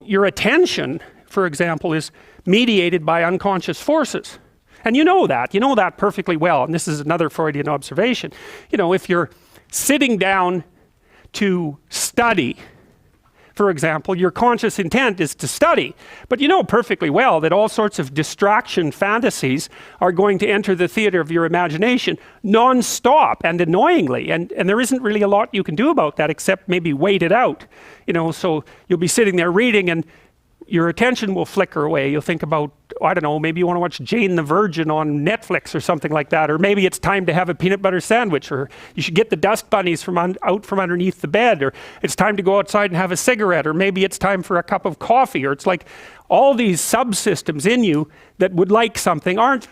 your attention, for example, is mediated by unconscious forces. And you know that perfectly well. And this is another Freudian observation. You know, if you're sitting down to study, for example, your conscious intent is to study. But you know perfectly well that all sorts of distraction fantasies are going to enter the theater of your imagination non-stop and annoyingly. And there isn't really a lot you can do about that except maybe wait it out. You know, so you'll be sitting there reading and your attention will flicker away. You'll think about, I don't know, maybe you want to watch Jane the Virgin on Netflix or something like that, or maybe it's time to have a peanut butter sandwich, or you should get the dust bunnies out from underneath the bed, or it's time to go outside and have a cigarette, or maybe it's time for a cup of coffee, or it's like all these subsystems in you that would like something aren't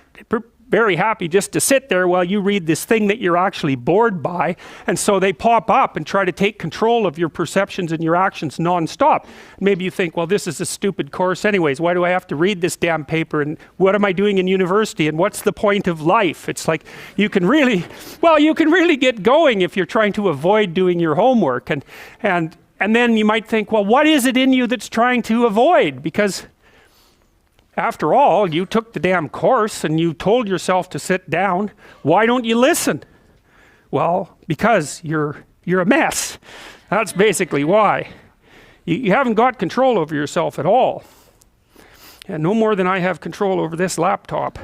very happy just to sit there while you read this thing that you're actually bored by, and so they pop up and try to take control of your perceptions and your actions non-stop. Maybe you think, well, this is a stupid course anyways, why do I have to read this damn paper, and what am I doing in university, and what's the point of life? It's like you can really get going if you're trying to avoid doing your homework, and then you might think, well, what is it in you that's trying to avoid? Because after all, you took the damn course and you told yourself to sit down. Why don't you listen? Well, because you're a mess. That's basically why. You haven't got control over yourself at all. And no more than I have control over this laptop.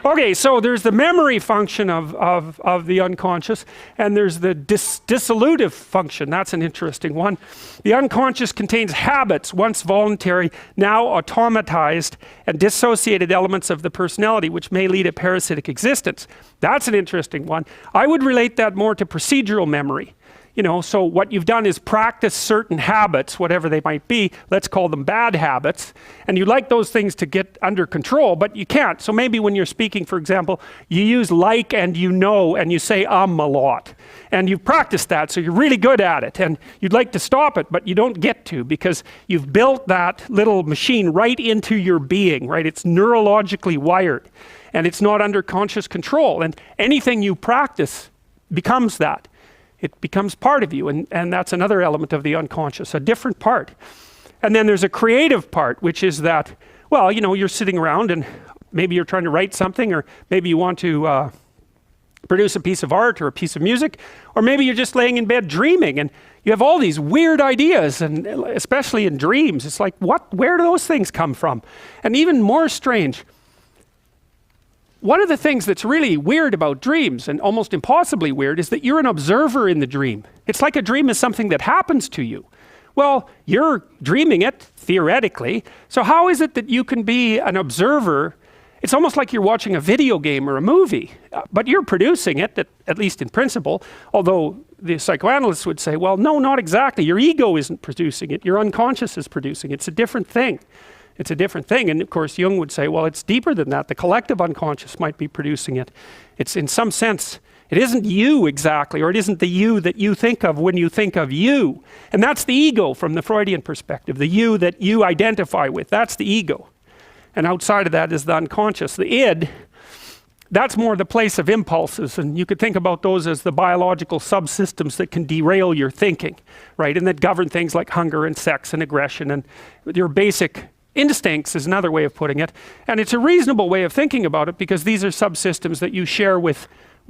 Okay, so there's the memory function of the unconscious, and there's the dissolutive function. That's an interesting one. The unconscious contains habits, once voluntary, now automatized, and dissociated elements of the personality, which may lead a parasitic existence. That's an interesting one. I would relate that more to procedural memory. You know, so what you've done is practice certain habits, whatever they might be, let's call them bad habits, and you like those things to get under control, but you can't. So maybe when you're speaking, for example, you use like and you know, and you say a lot, and you've practiced that, so you're really good at it, and you'd like to stop it, but you don't get to, because you've built that little machine right into your being, right? It's neurologically wired, and it's not under conscious control, and anything you practice becomes that. It becomes part of you, and that's another element of the unconscious, a different part. And then there's a creative part, which is that, well, you know, you're sitting around and maybe you're trying to write something, or maybe you want to produce a piece of art or a piece of music, or maybe you're just laying in bed dreaming and you have all these weird ideas, and especially in dreams, it's like, where do those things come from? And even more strange, one of the things that's really weird about dreams, and almost impossibly weird, is that you're an observer in the dream. It's like a dream is something that happens to you. Well, you're dreaming it, theoretically, so how is it that you can be an observer? It's almost like you're watching a video game or a movie, but you're producing it, at least in principle, although the psychoanalysts would say, well, no, not exactly. Your ego isn't producing it, your unconscious is producing it. It's a different thing. It's a different thing, and of course Jung would say, well, it's deeper than that. The collective unconscious might be producing it. It's in some sense, it isn't you exactly, or it isn't the you that you think of when you think of you. And that's the ego from the Freudian perspective, the you that you identify with, that's the ego. And outside of that is the unconscious. The id, that's more the place of impulses, and you could think about those as the biological subsystems that can derail your thinking, right? And that govern things like hunger and sex and aggression and your basic instincts is another way of putting it. And it's a reasonable way of thinking about it, because these are subsystems that you share with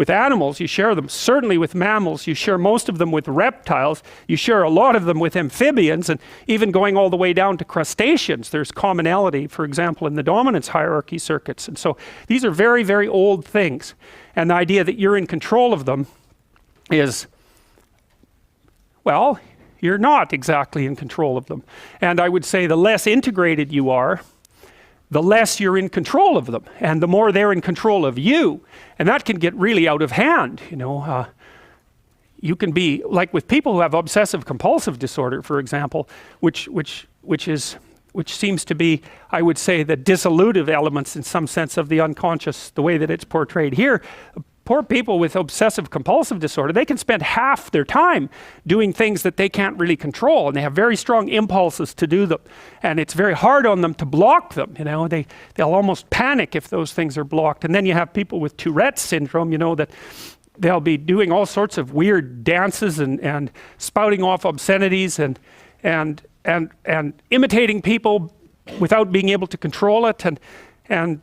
animals. You share them certainly with mammals, you share most of them with reptiles, you share a lot of them with amphibians, and even going all the way down to crustaceans, there's commonality, for example, in the dominance hierarchy circuits. And so these are very, very old things, and the idea that you're in control of them is, well, you're not exactly in control of them. And I would say the less integrated you are, the less you're in control of them, and the more they're in control of you. And that can get really out of hand, you know. You can be, like with people who have obsessive compulsive disorder, for example, which seems to be, I would say, the dissolutive elements in some sense of the unconscious, the way that it's portrayed here. Poor people with obsessive compulsive disorder, they can spend half their time doing things that they can't really control, and they have very strong impulses to do them, and it's very hard on them to block them. You know, they'll almost panic if those things are blocked. And then you have people with Tourette's syndrome, you know, that they'll be doing all sorts of weird dances and spouting off obscenities, and and imitating people without being able to control it, and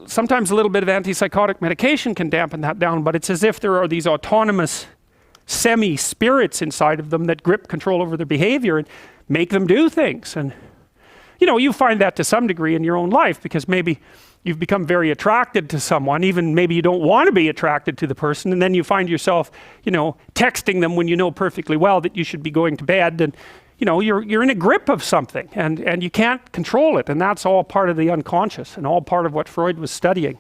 sometimes a little bit of antipsychotic medication can dampen that down, but it's as if there are these autonomous semi-spirits inside of them that grip control over their behavior and make them do things. And you know, you find that to some degree in your own life, because maybe you've become very attracted to someone, even maybe you don't want to be attracted to the person, and then you find yourself, you know, texting them when you know perfectly well that you should be going to bed, and you know, you're in a grip of something, and you can't control it, and that's all part of the unconscious and all part of what Freud was studying.